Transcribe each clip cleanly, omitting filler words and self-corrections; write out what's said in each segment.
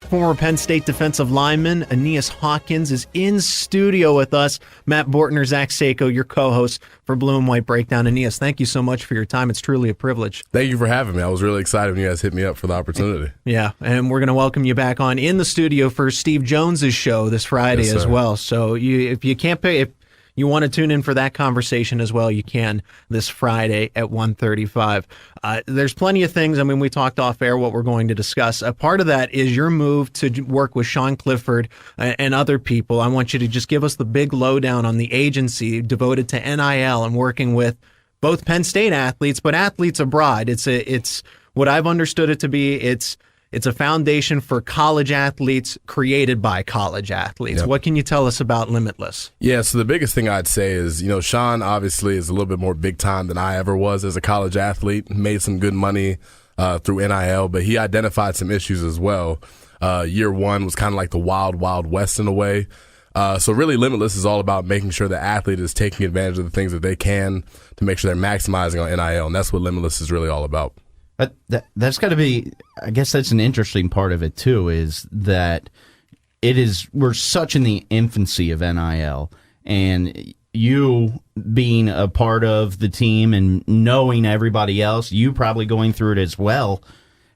Former Penn State defensive lineman Aeneas Hawkins is in studio with us. Matt Bortner, Zach Seyko, your co-host for Blue and White Breakdown. Aeneas, thank you so much for your time. It's truly a privilege. Thank you for having me. I was really excited when you guys hit me up for the opportunity. Yeah, and we're going to welcome you back on in the studio for Steve Jones's show this Friday as well. So if you can't pay, if you want to tune in for that conversation as well, you can this Friday at 1:35. There's plenty of things. I mean, we talked off air what we're going to discuss. A part of that is your move to work with Sean Clifford and other people. I want you to just give us the big lowdown on the agency devoted to NIL and working with both Penn State athletes, but athletes abroad. It's what I've understood it to be. It's a foundation for college athletes created by college athletes. Yep. What can you tell us about Limitless? Yeah, so the biggest thing I'd say is, Sean obviously is a little bit more big time than I ever was as a college athlete, made some good money through NIL, but he identified some issues as well. Year one was kind of like the wild, wild west in a way. So really Limitless is all about making sure the athlete is taking advantage of the things that they can to make sure they're maximizing on NIL, and that's what Limitless is really all about. That's got to be, I guess that's an interesting part of it too, is that we're such in the infancy of NIL, and you being a part of the team and knowing everybody else, you probably going through it as well.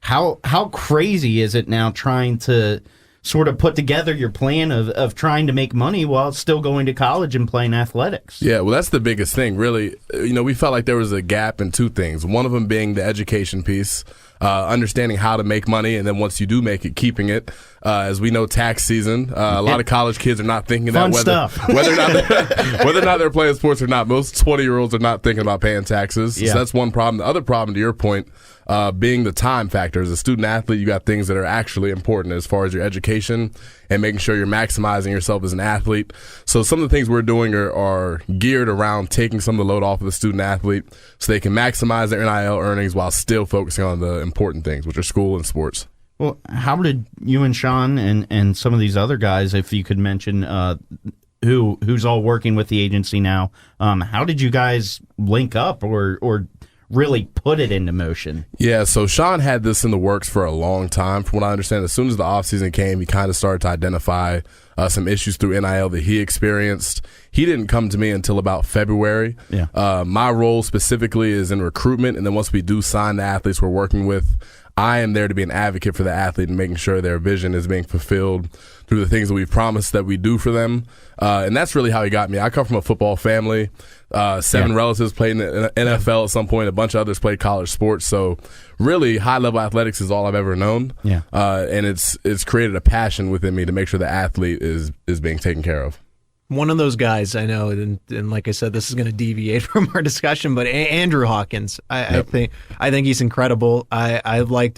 How crazy is it now trying to sort of put together your plan of trying to make money while still going to college and playing athletics? Yeah, well, that's the biggest thing, really. We felt like there was a gap in two things. One of them being the education piece, understanding how to make money, and then once you do make it, keeping it. As we know, tax season, a lot of college kids are not thinking that whether or not they're playing sports or not. Most 20-year-olds are not thinking about paying taxes. Yeah. So that's one problem. The other problem, to your point, being the time factor. As a student athlete, you got things that are actually important as far as your education and making sure you're maximizing yourself as an athlete. So some of the things we're doing are geared around taking some of the load off of the student athlete so they can maximize their NIL earnings while still focusing on the important things, which are school and sports. Well, how did you and Sean and some of these other guys, if you could mention who's all working with the agency now, how did you guys link up or really put it into motion? Yeah, so Sean had this in the works for a long time. From what I understand, as soon as the offseason came, he kind of started to identify some issues through NIL that he experienced. He didn't come to me until about February. Yeah. My role specifically is in recruitment, and then once we do sign the athletes we're working with, I am there to be an advocate for the athlete and making sure their vision is being fulfilled through the things that we've promised that we do for them. And that's really how he got me. I come from a football family. 7 relatives played in the NFL at some point. A bunch of others played college sports. So really high-level athletics is all I've ever known. Yeah. And it's created a passion within me to make sure the athlete is being taken care of. One of those guys I know, and like I said, this is going to deviate from our discussion, but Andrew Hawkins, I think he's incredible. I've liked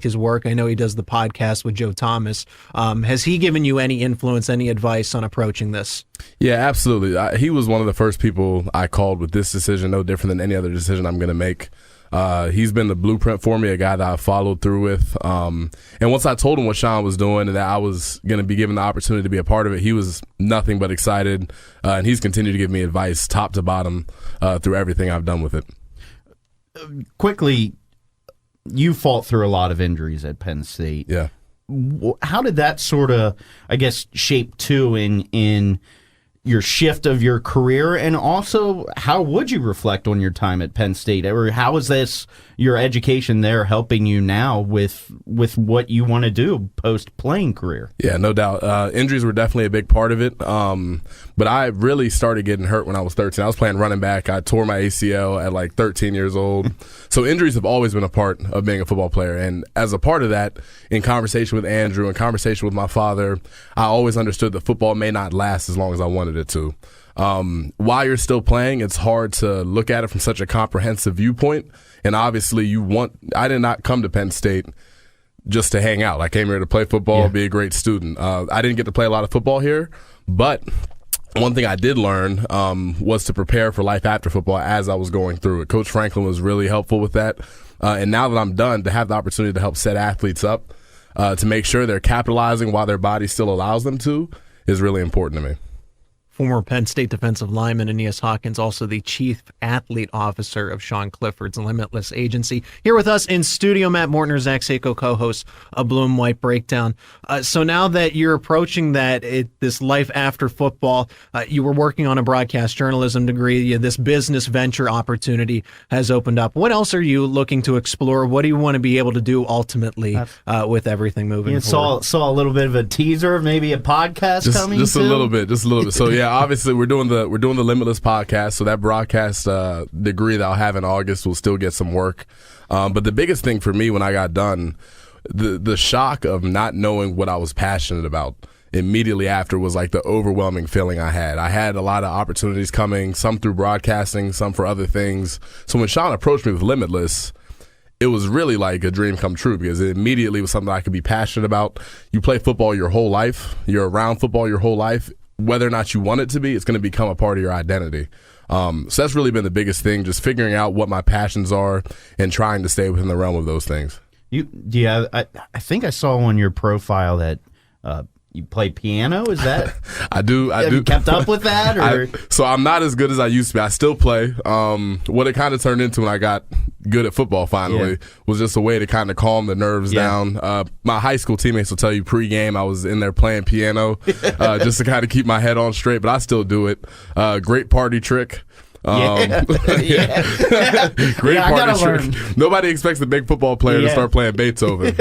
his work. I know he does the podcast with Joe Thomas. Has he given you any influence, any advice on approaching this? Yeah, absolutely. He was one of the first people I called with this decision, no different than any other decision I'm going to make. He's been the blueprint for me, a guy that I followed through with. And once I told him what Sean was doing and that I was going to be given the opportunity to be a part of it, he was nothing but excited. And he's continued to give me advice top to bottom through everything I've done with it. Quickly, you fought through a lot of injuries at Penn State. Yeah. How did that sort of, I guess, shape too in your shift of your career, and also how would you reflect on your time at Penn State, or how is this your education there helping you now with what you want to do post playing career? Yeah, no doubt. Injuries were definitely a big part of it. But I really started getting hurt when I was 13. I was playing running back. I tore my ACL at like 13 years old. So injuries have always been a part of being a football player. And as a part of that, in conversation with Andrew and conversation with my father, I always understood that football may not last as long as I wanted it to. While you're still playing, it's hard to look at it from such a comprehensive viewpoint. And obviously I did not come to Penn State just to hang out. I came here to play football, be a great student. I didn't get to play a lot of football here, but one thing I did learn was to prepare for life after football as I was going through it. Coach Franklin was really helpful with that. And now that I'm done, to have the opportunity to help set athletes up to make sure they're capitalizing while their body still allows them to is really important to me. former Penn State defensive lineman Aeneas Hawkins, also the chief athlete officer of Sean Clifford's Limitless agency. Here with us in studio, Matt Bortner, Zach Seyko, co-host of Blue and White Breakdown. So now that you're approaching this life after football, you were working on a broadcast journalism degree. This business venture opportunity has opened up. What else are you looking to explore? What do you want to be able to do ultimately with everything moving forward? Saw a little bit of a teaser, maybe a podcast coming. Just a little bit. So yeah, obviously we're doing the Limitless podcast. So that broadcast degree that I'll have in August will still get some work. But the biggest thing for me when I got done, the shock of not knowing what I was passionate about immediately after was like the overwhelming feeling I had. I had a lot of opportunities coming, some through broadcasting, some for other things. So when Sean approached me with Limitless, it was really like a dream come true because it immediately was something I could be passionate about. You play football your whole life. You're around football your whole life. Whether or not you want it to be, it's going to become a part of your identity. So that's really been the biggest thing, just figuring out what my passions are and trying to stay within the realm of those things. I think I saw on your profile that you play piano. Is that? I do. Have you kept up with that? Or? So I'm not as good as I used to be. I still play. What it kind of turned into when I got good at football finally was just a way to kind of calm the nerves down. My high school teammates will tell you pregame I was in there playing piano just to kind of keep my head on straight, but I still do it. Great party trick. Great party trick. Nobody expects a big football player to start playing Beethoven.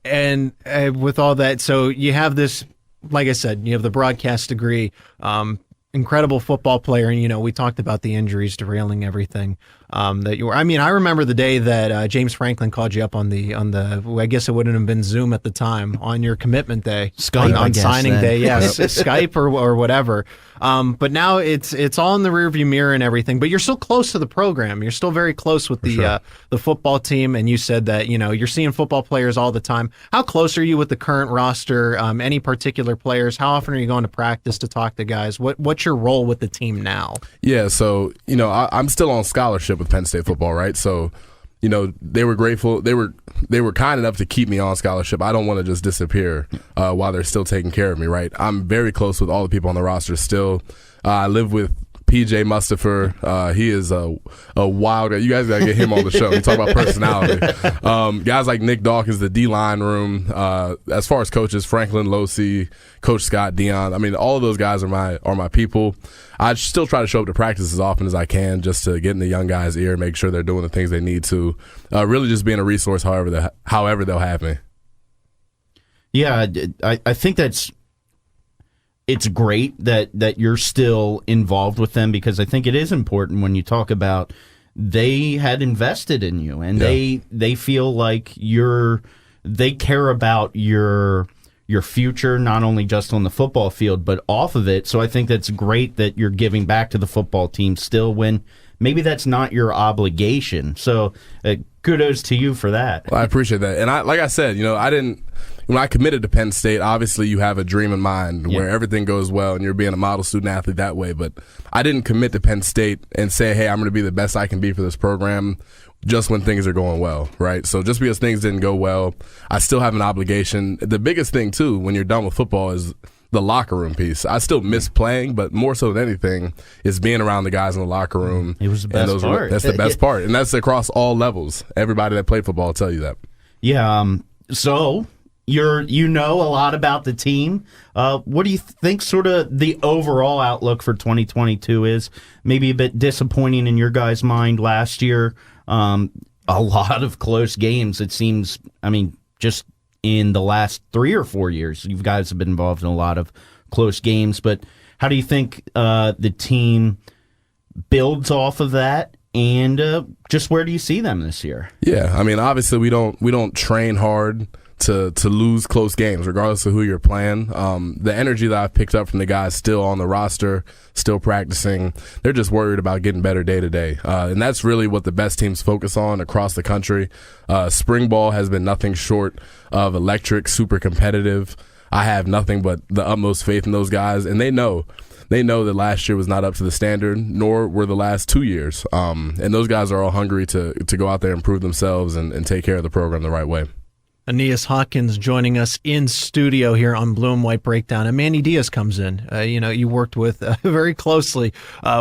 And with all that, so you have this, like I said, you have the broadcast degree, incredible football player, and we talked about the injuries derailing everything that you were. I mean, I remember the day that James Franklin called you up on the. I guess it wouldn't have been Zoom at the time, on your commitment day, Skype on signing day, Skype or whatever. But now it's all in the rearview mirror and everything. But you're still close to the program. You're still very close with the football team. And you said that you're seeing football players all the time. How close are you with the current roster? Any particular players? How often are you going to practice to talk to guys? What's your role with the team now? Yeah, so I'm still on scholarship with Penn State football, right? So they were grateful. They were kind enough to keep me on scholarship. I don't want to just disappear while they're still taking care of me, right? I'm very close with all the people on the roster still. I live with PJ Mustafer. He is a wild guy. You guys got to get him on the show. We talk about personality. Guys like Nick Dawkins, the D-line room. As far as coaches, Franklin, Losi, Coach Scott, Dion. I mean, all of those guys are my people. I still try to show up to practice as often as I can just to get in the young guys' ear, make sure they're doing the things they need to. Really just being a resource however they'll have me. Yeah, I think it's great that you're still involved with them, because I think it is important when you talk about they had invested in you and they feel like they care about your future, not only just on the football field but off of it. So I think that's great that you're giving back to the football team still when maybe that's not your obligation. So kudos to you for that. Well, I appreciate that. And like I said, when I committed to Penn State, obviously you have a dream in mind where everything goes well and you're being a model student athlete that way. But I didn't commit to Penn State and say, hey, I'm going to be the best I can be for this program just when things are going well, right? So just because things didn't go well, I still have an obligation. The biggest thing, too, when you're done with football is the locker room piece. I still miss playing, but more so than anything is being around the guys in the locker room. It was the best part. That's the best part. And that's across all levels. Everybody that played football will tell you that. Yeah. So you know a lot about the team. What do you think sort of the overall outlook for 2022 is? Maybe a bit disappointing in your guys' mind last year. A lot of close games, it seems. I mean, just in the last 3 or 4 years, you guys have been involved in a lot of close games. But how do you think the team builds off of that? And just where do you see them this year? Yeah, I mean, obviously we don't train hard to lose close games, regardless of who you're playing. The energy that I've picked up from the guys still on the roster, still practicing, they're just worried about getting better day to day. And that's really what the best teams focus on across the country. Spring ball has been nothing short of electric, super competitive. I have nothing but the utmost faith in those guys, and they know that last year was not up to the standard, nor were the last 2 years. And those guys are all hungry to go out there and prove themselves and take care of the program the right way. Aeneas Hawkins joining us in studio here on Blue and White Breakdown. And Manny Diaz comes in. You worked with very closely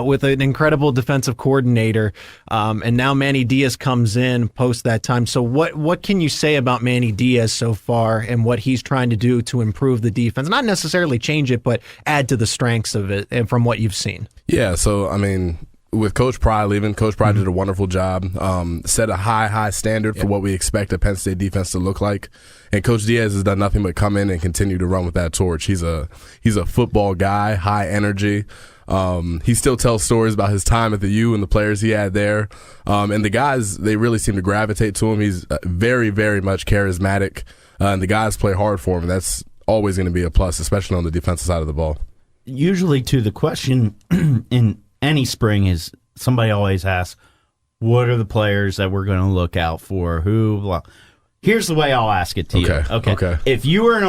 with an incredible defensive coordinator. And now Manny Diaz comes in post that time. So what can you say about Manny Diaz so far and what he's trying to do to improve the defense? Not necessarily change it, but add to the strengths of it and from what you've seen. Yeah, so, I mean, with Coach Pry leaving, Coach Pry did a wonderful job, set a high standard for what we expect a Penn State defense to look like. And Coach Diaz has done nothing but come in and continue to run with that torch. He's a football guy, high energy. He still tells stories about his time at the U and the players he had there. And the guys, they really seem to gravitate to him. He's very, very much charismatic. And the guys play hard for him. That's always going to be a plus, especially on the defensive side of the ball. Usually, too, the question in any spring is somebody always asks, what are the players that we're going to look out for? Who? Blah. Here's the way I'll ask it to you. Okay. If you were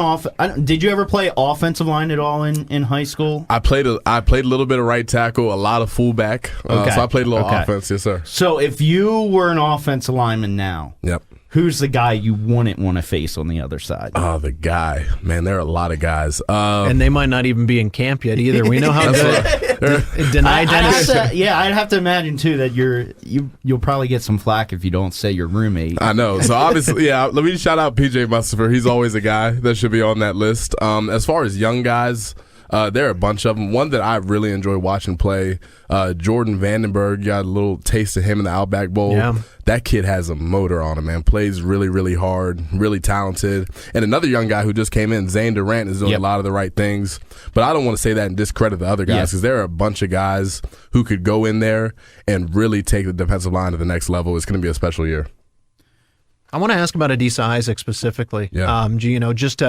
did you ever play offensive line at all in high school? I played a little bit of right tackle, a lot of fullback. So I played a little offense, yes, sir. So if you were an offensive lineman now, who's the guy you wouldn't want to face on the other side? Oh, the guy. Man, there are a lot of guys. And they might not even be in camp yet either. We know how deny Dennis. I'd have to imagine, too, that you'll probably get some flack if you don't say your roommate. I know. So, obviously, let me shout out PJ Mustapher. He's always a guy that should be on that list. As far as young guys, there are a bunch of them. One that I really enjoy watching play, Jordan Vandenberg. You got a little taste of him in the Outback Bowl. Yeah. That kid has a motor on him, man. Plays really, really hard, really talented. And another young guy who just came in, Zane Durant, is doing a lot of the right things. But I don't want to say that and discredit the other guys because there are a bunch of guys who could go in there and really take the defensive line to the next level. It's going to be a special year. I want to ask about Adisa Isaac specifically. Yeah. Just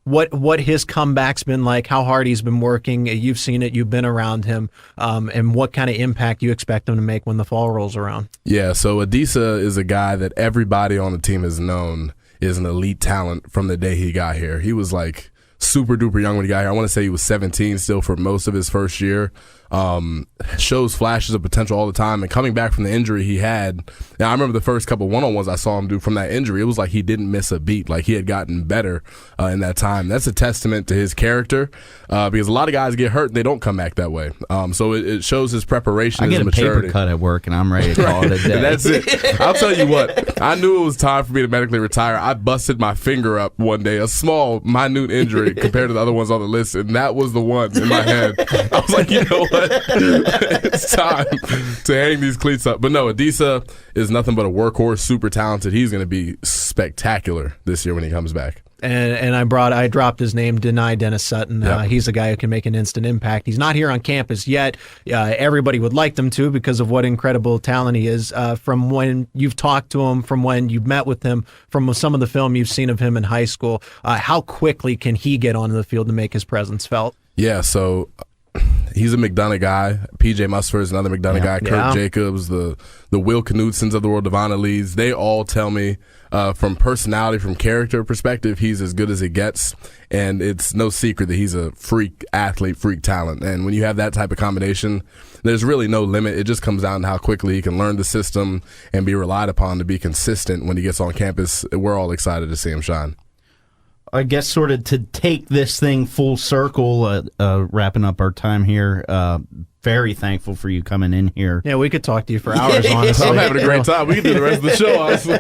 what his comeback's been like, how hard he's been working. You've seen it, you've been around him, and what kind of impact you expect him to make when the fall rolls around. Yeah, so Adisa is a guy that everybody on the team has known is an elite talent from the day he got here. He was like super duper young when he got here. I want to say he was 17 still for most of his first year. Shows flashes of potential all the time, and coming back from the injury he had. Now I remember the first couple one-on-ones I saw him do from that injury. It was like he didn't miss a beat, like he had gotten better in that time. That's a testament to his character, because a lot of guys get hurt and they don't come back that way. So it shows his preparation. I get his a maturity. paper cut at work and I'm ready to call it a day. That's it. I'll tell you what. I knew it was time for me to medically retire. I busted my finger up one day, a small, minute injury compared to the other ones on the list, and that was the one in my head. I was like, you know what? It's time to hang these cleats up. But no, Adisa is nothing but a workhorse, super talented. He's going to be spectacular this year when he comes back. And I dropped his name, Deny Dennis Sutton. He's a guy who can make an instant impact. He's not here on campus yet. Everybody would like them to because of what incredible talent he is. From when you've talked to him, from when you've met with him, from some of the film you've seen of him in high school, how quickly can he get onto the field to make his presence felt? Yeah, so he's a McDonough guy. PJ Musfer is another McDonough guy. Kurt Jacobs, the Will Knutsons of the world, Devon Lees. They all tell me from personality, from character perspective, he's as good as it gets. And it's no secret that he's a freak athlete, freak talent. And when you have that type of combination, there's really no limit. It just comes down to how quickly he can learn the system and be relied upon to be consistent when he gets on campus. We're all excited to see him shine. I guess sort of to take this thing full circle, wrapping up our time here, very thankful for you coming in here. Yeah, we could talk to you for hours, honestly. I'm having a great time. We can do the rest of the show, honestly.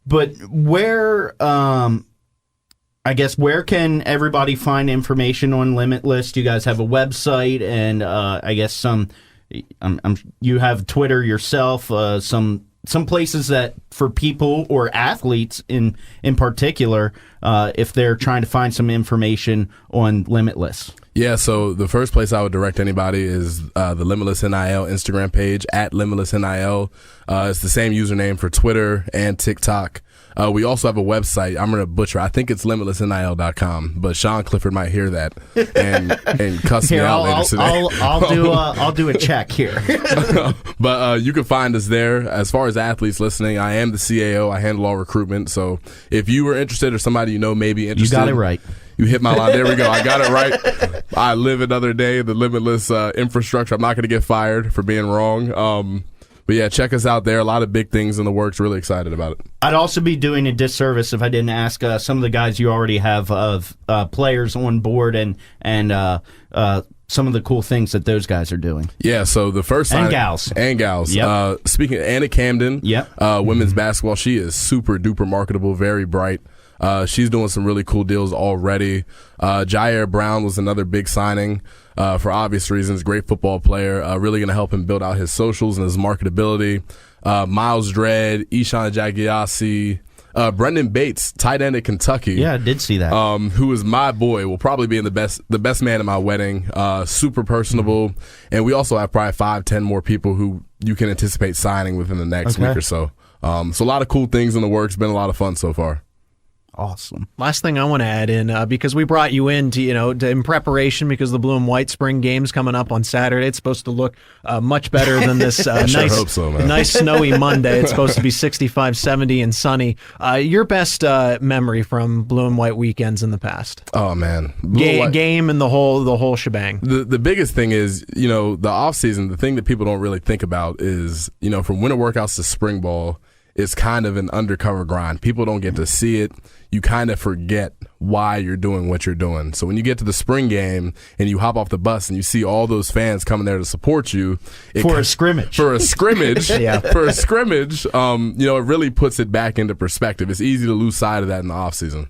But where, I guess, where can everybody find information on Limitless? Do you guys have a website? And I guess you have Twitter yourself, some places that for people or athletes in particular, if they're trying to find some information on Limitless. Yeah, so the first place I would direct anybody is the Limitless NIL Instagram page, at Limitless NIL. It's the same username for Twitter and TikTok. We also have a website. I'm going to butcher. I think it's limitlessnil.com, but Sean Clifford might hear that and cuss me out later today. I'll do a check here. But you can find us there. As far as athletes listening, I am the CAO. I handle all recruitment. So if you were interested or somebody you know may be interested. You got it right. You hit my line. There we go. I got it right. I live another day. The Limitless infrastructure. I'm not going to get fired for being wrong. But yeah, check us out there. A lot of big things in the works. Really excited about it. I'd also be doing a disservice if I didn't ask some of the guys you already have of players on board and some of the cool things that those guys are doing. Yeah, so the first and gals. Yep. Speaking of Anna Camden, women's basketball, she is super duper marketable, very bright. She's doing some really cool deals already. Jair Brown was another big signing for obvious reasons. Great football player. Really going to help him build out his socials and his marketability. Miles Dredd, Ishan Jagiasi, Brendan Bates, tight end at Kentucky. Yeah, I did see that. Who is my boy, will probably be in the best man at my wedding. Super personable. And we also have probably 5-10 more people who you can anticipate signing within the next week or so. So a lot of cool things in the works. Been a lot of fun so far. Awesome. Last thing I want to add in, because we brought you in in preparation because the blue and white spring game's coming up on Saturday. It's supposed to look much better than this nice snowy Monday. It's supposed to be 65, 70, and sunny. Your best memory from blue and white weekends in the past? Oh man, game and the whole shebang. The biggest thing is the off season. The thing that people don't really think about is from winter workouts to spring ball. It's kind of an undercover grind. People don't get to see it. You kind of forget why you're doing what you're doing. So when you get to the spring game and you hop off the bus and you see all those fans coming there to support you. For a scrimmage. For a scrimmage. It really puts it back into perspective. It's easy to lose sight of that in the offseason.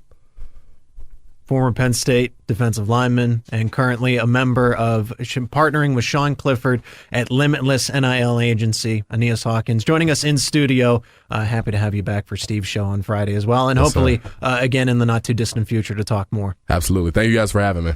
Former Penn State defensive lineman and currently a member of partnering with Sean Clifford at Limitless NIL agency, Aeneas Hawkins, joining us in studio. Happy to have you back for Steve's show on Friday as well, and hopefully again in the not too distant future to talk more. Absolutely. Thank you guys for having me.